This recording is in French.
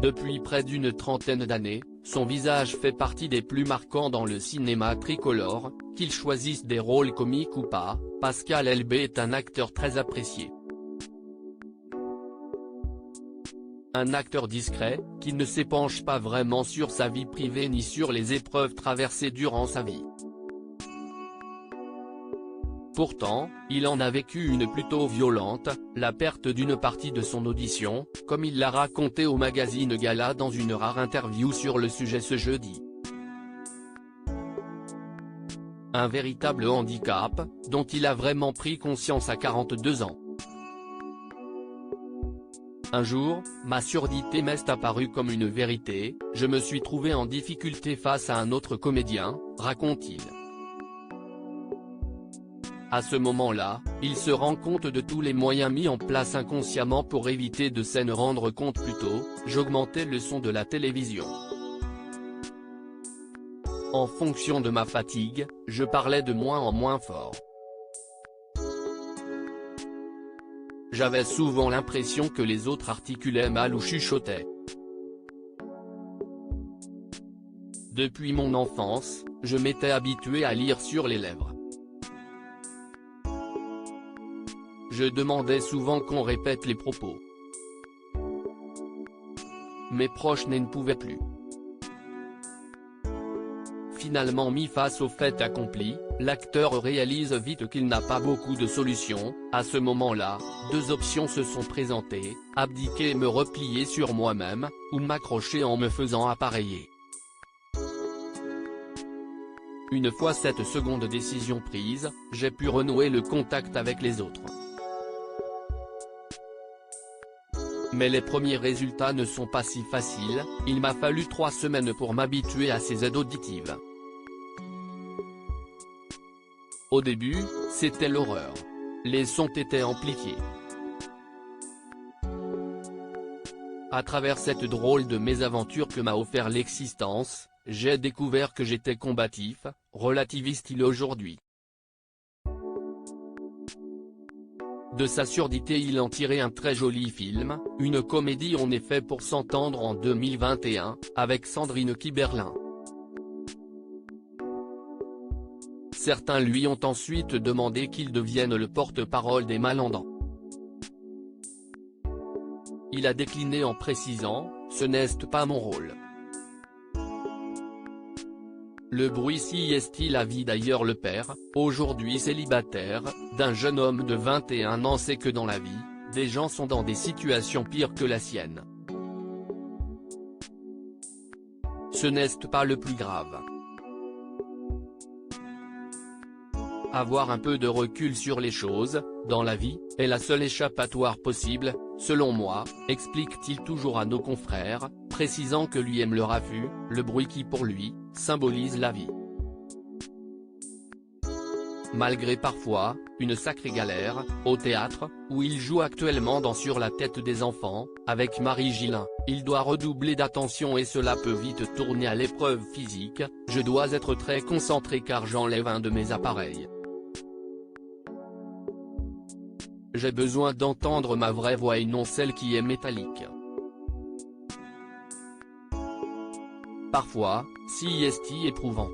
Depuis près d'une trentaine d'années, son visage fait partie des plus marquants dans le cinéma tricolore, qu'il choisisse des rôles comiques ou pas, Pascal Elbé est un acteur très apprécié. Un acteur discret, qui ne s'épanche pas vraiment sur sa vie privée ni sur les épreuves traversées durant sa vie. Pourtant, il en a vécu une plutôt violente, la perte d'une partie de son audition, comme il l'a raconté au magazine Gala dans une rare interview sur le sujet ce jeudi. Un véritable handicap, dont il a vraiment pris conscience à 42 ans. Un jour, ma surdité m'est apparue comme une vérité, je me suis trouvé en difficulté face à un autre comédien, raconte-t-il. À ce moment-là, il se rend compte de tous les moyens mis en place inconsciemment pour éviter de s'en rendre compte plus tôt, j'augmentais le son de la télévision. En fonction de ma fatigue, je parlais de moins en moins fort. J'avais souvent l'impression que les autres articulaient mal ou chuchotaient. Depuis mon enfance, je m'étais habitué à lire sur les lèvres. Je demandais souvent qu'on répète les propos. Mes proches n'en pouvaient plus. Finalement mis face au fait accompli, l'acteur réalise vite qu'il n'a pas beaucoup de solutions. À ce moment-là, deux options se sont présentées, abdiquer et me replier sur moi-même, ou m'accrocher en me faisant appareiller. Une fois cette seconde décision prise, j'ai pu renouer le contact avec les autres. Mais les premiers résultats ne sont pas si faciles, il m'a fallu 3 semaines pour m'habituer à ces aides auditives. Au début, c'était l'horreur. Les sons étaient amplifiés. À travers cette drôle de mésaventure que m'a offert l'existence, j'ai découvert que j'étais combatif, relativise-t-il aujourd'hui. De sa surdité il en tirait un très joli film, une comédie en effet pour s'entendre en 2021, avec Sandrine Kiberlin. Certains lui ont ensuite demandé qu'il devienne le porte-parole des malentendants. Il a décliné en précisant « Ce n'est pas mon rôle ». Le bruit si est-il a vie d'ailleurs le père, aujourd'hui célibataire, d'un jeune homme de 21 ans sait que dans la vie, des gens sont dans des situations pires que la sienne. Ce n'est pas le plus grave. Avoir un peu de recul sur les choses, dans la vie, est la seule échappatoire possible, selon moi, explique-t-il toujours à nos confrères, précisant que lui aime le raffut, le bruit qui pour lui, symbolise la vie. Malgré parfois, une sacrée galère, au théâtre, où il joue actuellement dans Sur la tête des enfants, avec Marie Gillin, il doit redoubler d'attention et cela peut vite tourner à l'épreuve physique, je dois être très concentré car j'enlève un de mes appareils. J'ai besoin d'entendre ma vraie voix et non celle qui est métallique. Parfois, si est éprouvant.